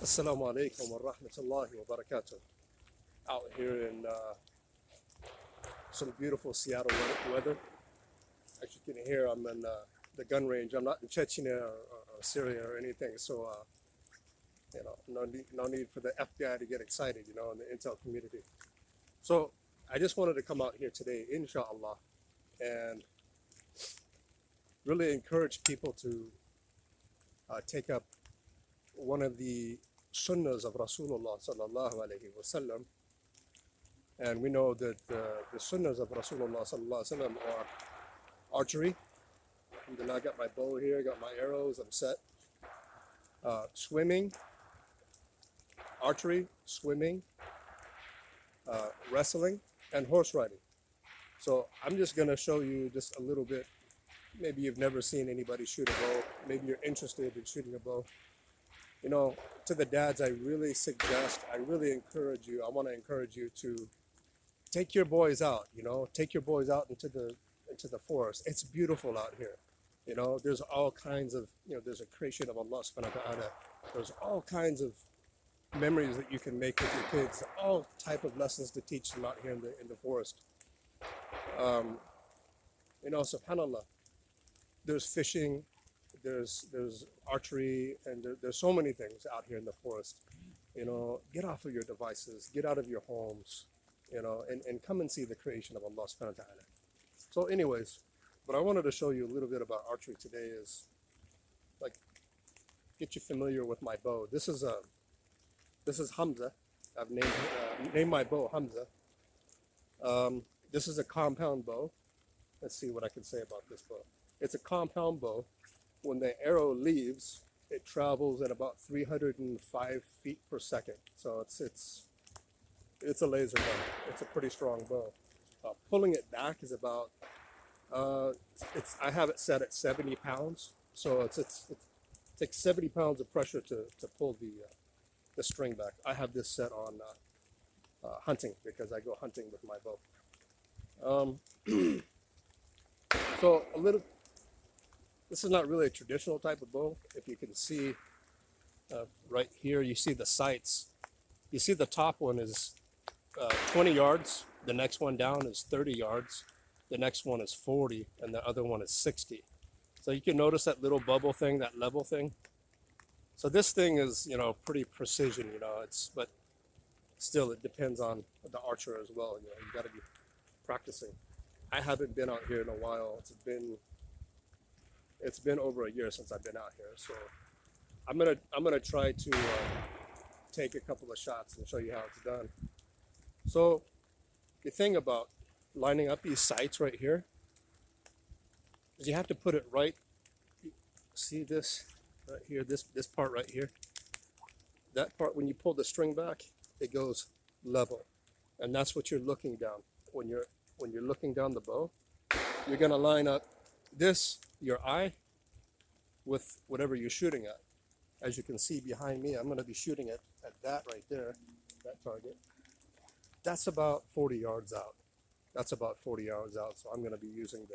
Assalamu alaikum wa rahmatullahi wa barakatuh. Out here in some beautiful Seattle weather. As you can hear, I'm in the gun range. I'm not in Chechnya or Syria or anything, so no need for the FBI to get excited, in the intel community. So I just wanted to come out here today, inshallah, and really encourage people to take up one of the sunnahs of Rasulullah sallallahu alaihi wasallam. And we know that the sunnahs of Rasulullah sallallahu alaihi wasallam are archery. And then I got my bow here, I got my arrows, I'm set. Swimming, archery, swimming, wrestling, and horse riding. So I'm just gonna show you just a little bit. Maybe you've never seen anybody shoot a bow. Maybe you're interested in shooting a bow. To the dads, I really encourage you, I want to encourage you to take your boys out, take your boys out into the forest. It's beautiful out here. There's all kinds of, there's a creation of Allah subhanahu wa ta'ala. There's all kinds of memories that you can make with your kids, all type of lessons to teach them out here in the forest. Subhanallah, there's fishing, there's archery, and there's so many things out here in the forest. Get off of your devices, get out of your homes, and come and see the creation of Allah subhanahu wa ta'ala. So anyways, what I wanted to show you a little bit about archery today is get you familiar with my bow. This is Hamza. I've named my bow Hamza. This is a compound bow. Let's see what I can say about this bow. It's a compound bow. When the arrow leaves, it travels at about 305 feet per second. So it's a laser bow. It's a pretty strong bow. Pulling it back is about I have it set at 70 pounds. So it takes 70 pounds of pressure to pull the string back. I have this set on hunting because I go hunting with my bow. So this is not really a traditional type of bow. If you can see right here, you see the sights. You see the top one is 20 yards. The next one down is 30 yards. The next one is 40, and the other one is 60. So you can notice that little bubble thing, that level thing. So this thing is, pretty precision, but still it depends on the archer as well. You got to be practicing. I haven't been out here in a while. It's been over a year since I've been out here, so I'm gonna try to take a couple of shots and show you how it's done. So the thing about lining up these sights right here is you have to put it right. See this right here, this part right here. That part, when you pull the string back, it goes level, and that's what you're looking down. When you're looking down the bow, you're gonna line up your eye with whatever you're shooting at. As you can see behind me, I'm going to be shooting at that right there, that target. That's about 40 yards out. So I'm going to be using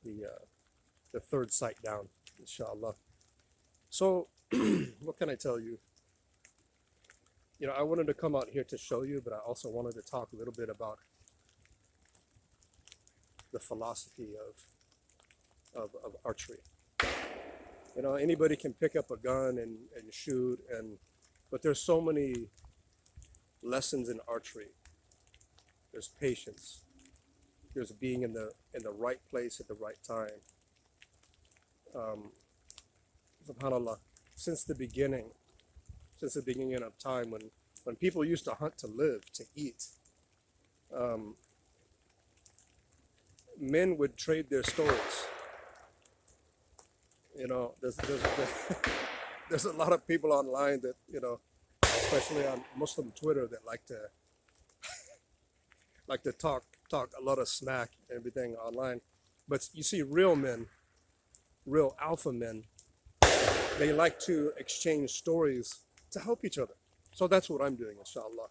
the third sight down, inshallah. So what can I tell you? I wanted to come out here to show you, but I also wanted to talk a little bit about the philosophy of archery. Anybody can pick up a gun and shoot, but there's so many lessons in archery. There's patience. There's being in the right place at the right time. SubhanAllah, since the beginning of time, when people used to hunt to live, to eat, men would trade their stories. There's a lot of people online that, especially on Muslim Twitter, that like to talk a lot of smack and everything online. But you see real men, real alpha men, they like to exchange stories to help each other. So that's what I'm doing, inshallah.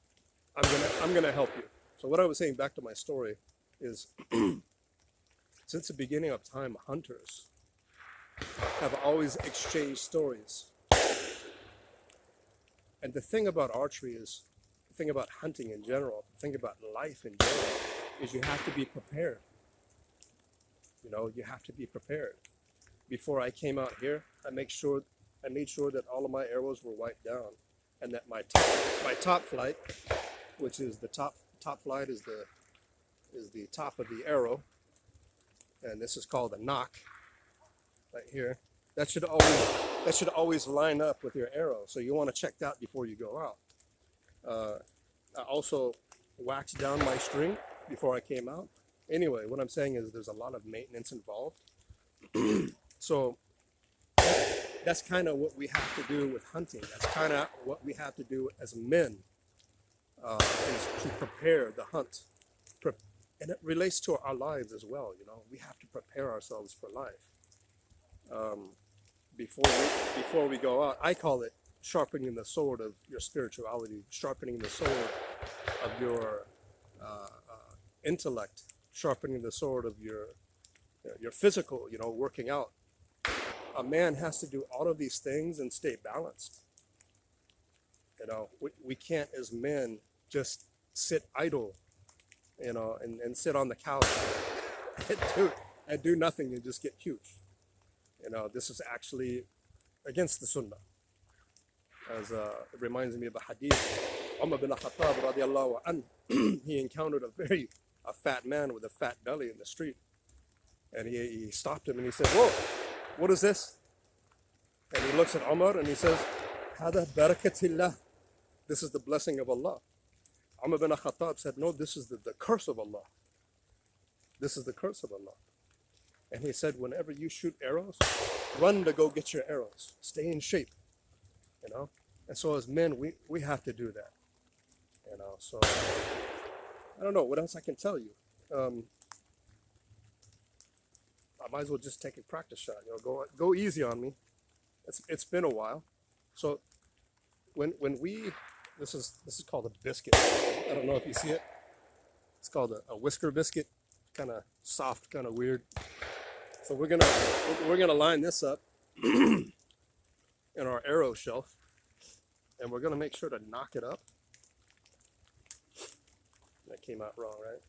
I'm gonna help you. So what I was saying, back to my story, is since the beginning of time, hunters have always exchanged stories. And the thing about archery is, the thing about hunting in general, the thing about life in general, is you have to be prepared. You know, you have to be prepared. Before I came out here, I made sure that all of my arrows were wiped down, and that my top flight, which is the top flight is the top of the arrow, and this is called a knock right here. That should always line up with your arrow. So you want to check that before you go out. I also waxed down my string before I came out. Anyway, what I'm saying is there's a lot of maintenance involved. So that's kind of what we have to do with hunting. That's kind of what we have to do as men, is to prepare the hunt. And it relates to our lives as well. You know, we have to prepare ourselves for life. Before we go out, I call it sharpening the sword of your spirituality, sharpening the sword of your intellect, sharpening the sword of your physical, you know, working out. A man has to do all of these things and stay balanced. You know, we can't as men just sit idle, you know, and sit on the couch and do nothing and just get huge. You know, this is actually against the Sunnah. As it reminds me of a hadith. Umar bin Khattab radiallahu anhu, he encountered a fat man with a fat belly in the street. And he stopped him and he said, "Whoa, what is this?" And he looks at Umar and he says, "Hada barakatillah." This is the blessing of Allah. Umar bin Khattab said, "No, this is the curse of Allah. This is the curse of Allah." And he said, whenever you shoot arrows, run to go get your arrows. Stay in shape, you know. And so as men, we have to do that, you know. So I don't know what else I can tell you. I might as well just take a practice shot. You know, go easy on me. It's been a while. So when we this is called a biscuit. I don't know if you see it. It's called a whisker biscuit. Kind of soft, kind of weird. So we're gonna line this up in our arrow shelf, and we're gonna make sure to knock it up. That came out wrong, right?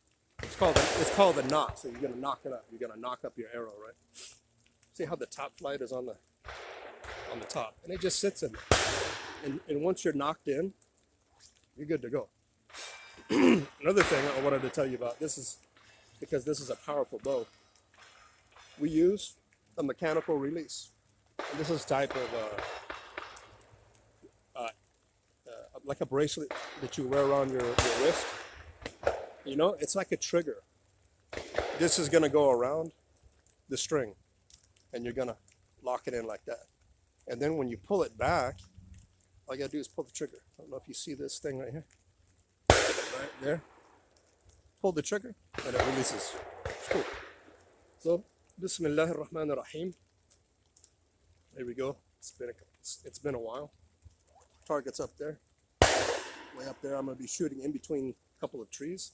It's called a knock. So you're gonna knock it up. You're gonna knock up your arrow, right? See how the top flight is on the top, and it just sits in there. And once you're knocked in, you're good to go. Another thing I wanted to tell you about, this is because this is a powerful bow. We use a mechanical release. And this is type of like a bracelet that you wear around your wrist. You know, it's like a trigger. This is gonna go around the string, and you're gonna lock it in like that. And then when you pull it back, all you gotta do is pull the trigger. I don't know if you see this thing right here. Right there. Pull the trigger, and it releases. It's cool. So, Bismillah ar-Rahman ar-Rahim. There we go. It's been a while. Target's up there. Way up there. I'm going to be shooting in between a couple of trees.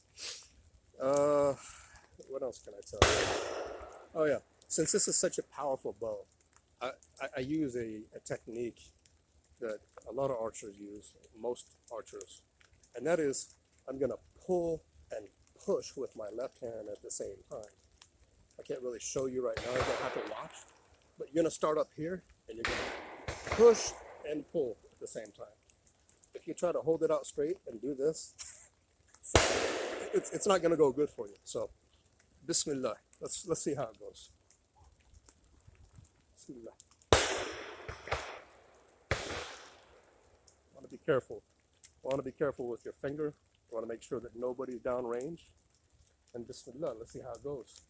What else can I tell you? Oh yeah. Since this is such a powerful bow, I use a technique that a lot of archers use, most archers. And that is, I'm going to pull and push with my left hand at the same time. I can't really show you right now, you're going to have to watch. But you're going to start up here, and you're going to push and pull at the same time. If you try to hold it out straight and do this, it's not going to go good for you. So, Bismillah. Let's see how it goes. Bismillah. Want to be careful. Want to be careful with your finger. Want to make sure that nobody's downrange. And Bismillah. Let's see how it goes.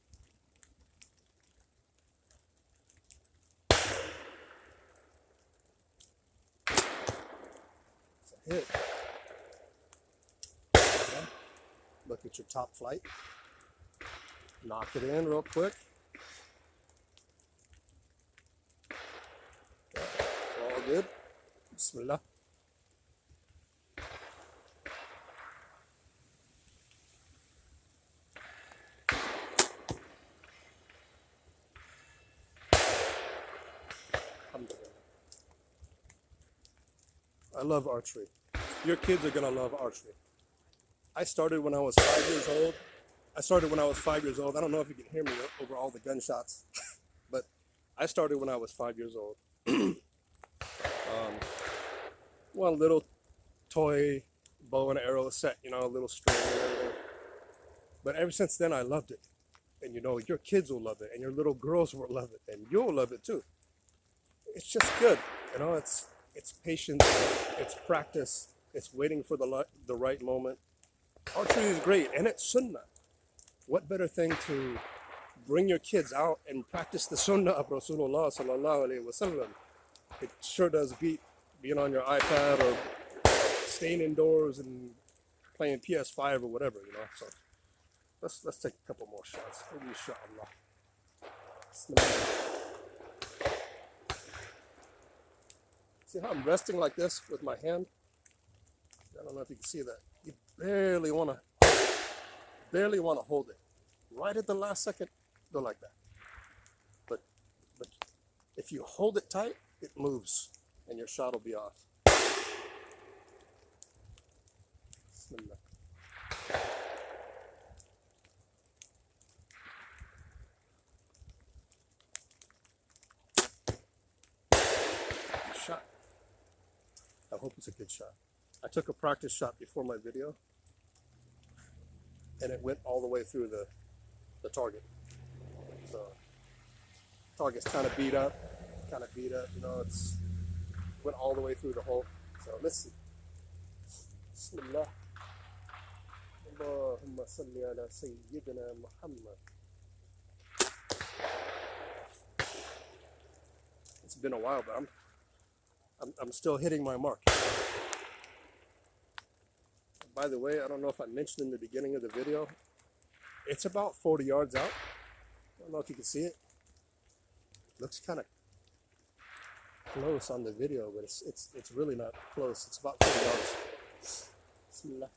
Hit. Okay. Look at your top flight. Knock it in real quick. Okay. All good. Bismillah. love archery. Your kids are gonna love archery. I started when I was 5 years old. I don't know if you can hear me over all the gunshots, but I started when I was 5 years old. One little toy bow and arrow set, you know, a little string and everything. But ever since then, I loved it. And you know, your kids will love it, and your little girls will love it, and you'll love it too. It's just good, you know. It's patience, it's practice, it's waiting for the right moment. Archery is great, and it's Sunnah. What better thing to bring your kids out and practice the Sunnah of Rasulullah sallallahu alaihi wasallam? It sure does beat being on your iPad or staying indoors and playing PS5 or whatever, you know. So let's take a couple more shots, inshallah. See how I'm resting like this with my hand? I don't know if you can see that. You barely want to hold it. Right at the last second, go like that. But if you hold it tight, it moves, and your shot will be off. Bismillah. Shot. I hope it's a good shot. I took a practice shot before my video, and it went all the way through the target. So target's kind of beat up, you know, it's went all the way through the hole. So let's see. Bismillah. Allahumma salli ala Sayyidina Muhammad. It's been a while, but I'm still hitting my mark. By the way, I don't know if I mentioned in the beginning of the video, it's about 40 yards out. I don't know if you can see it. Looks kind of close on the video, but it's really not close. It's about 40 yards. Bismillah.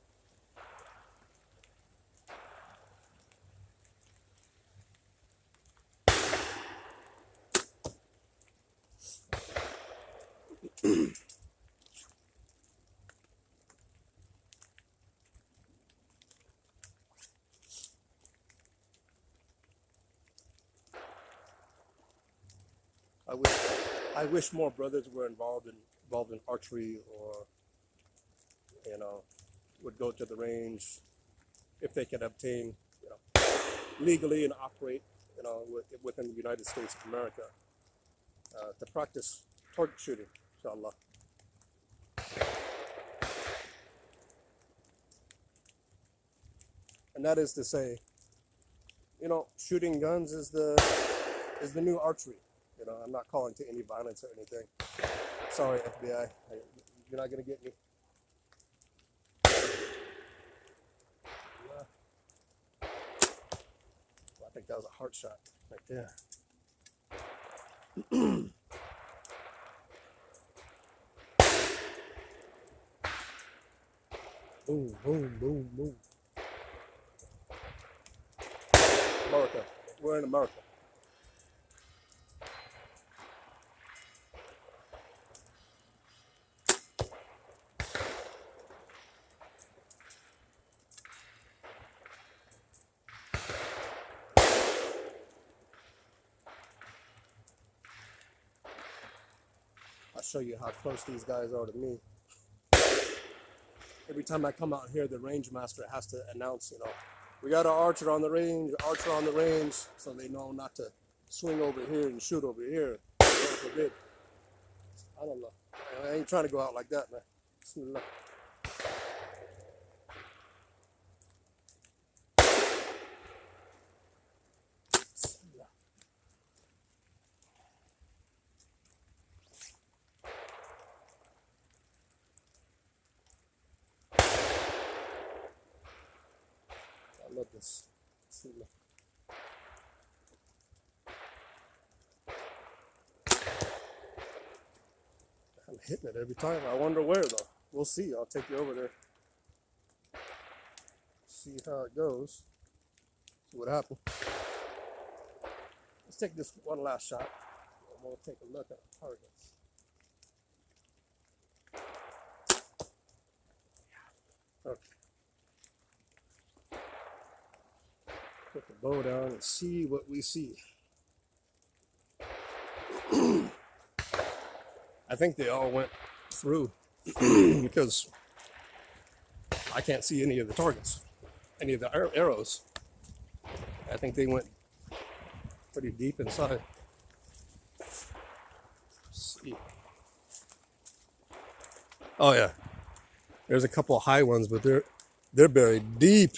I wish more brothers were involved in archery, or you know, would go to the range if they could obtain, you know, legally and operate, you know, within the United States of America, to practice target shooting, inshallah. And that is to say, you know, shooting guns is the new archery. You know, I'm not calling to any violence or anything. Sorry, FBI, you're not gonna get me. Well, I think that was a heart shot right there. Boom, boom, boom, boom. America. We're in America. I'll show you how close these guys are to me. Every time I come out here, the range master has to announce, you know, we got an archer on the range, so they know not to swing over here and shoot over here. God forbid. I don't know. I ain't trying to go out like that, man. Bismillah. I love this. Bismillah. I'm hitting it every time. I wonder where, though. We'll see. I'll take you over there. See how it goes. See what happens. Let's take this one last shot, and we'll take a look at the targets. bow down and see what we see. I think they all went through because I can't see any of the targets, any of the arrows. I think they went pretty deep inside. Let's see. Oh yeah, there's a couple of high ones, but they're buried deep.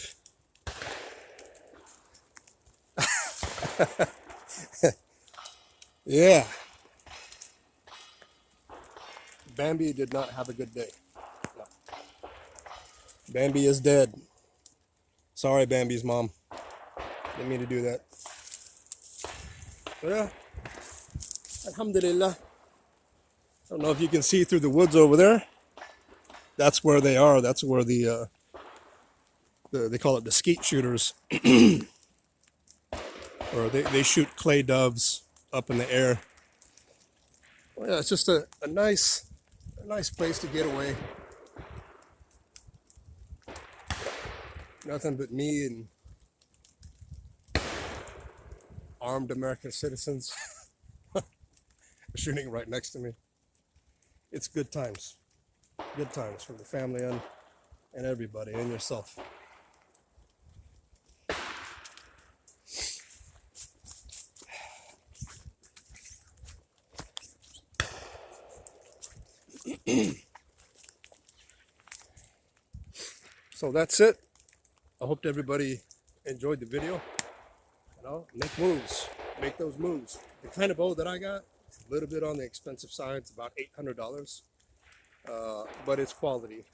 Yeah. Bambi did not have a good day. No. Bambi is dead. Sorry, Bambi's mom. Didn't mean to do that. But yeah, alhamdulillah. I don't know if you can see through the woods over there. That's where they are. That's where they call it the skeet shooters. Or they shoot clay doves up in the air. Well, yeah, it's just a nice place to get away. Nothing but me and armed American citizens shooting right next to me. It's good times. Good times for the family and everybody and yourself. So that's it. I hope everybody enjoyed the video. You know, make moves. Make those moves. The kind of bow that I got, a little bit on the expensive side. It's about $800. But it's quality.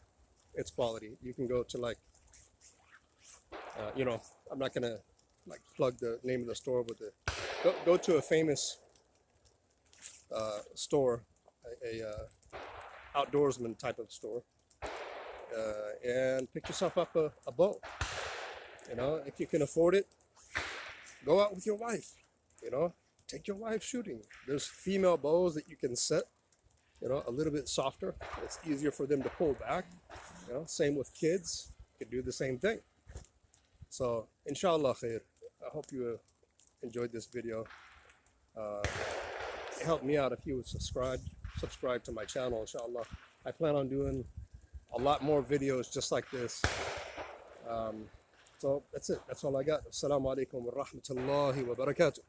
It's quality. You can go to like, I'm not gonna like plug the name of the store, but go to a famous store, a outdoorsman type of store, and pick yourself up a bow. You know, if you can afford it, go out with your wife. You know, take your wife shooting. There's female bows that you can set, you know, a little bit softer. It's easier for them to pull back. You know, same with kids. You can do the same thing. So, inshallah khair. I hope you enjoyed this video. It helped me out if you would subscribe to my channel, inshallah. I plan on doing a lot more videos just like this. So that's it. That's all I got. Assalamu alaikum wa rahmatullahi wa barakatuh.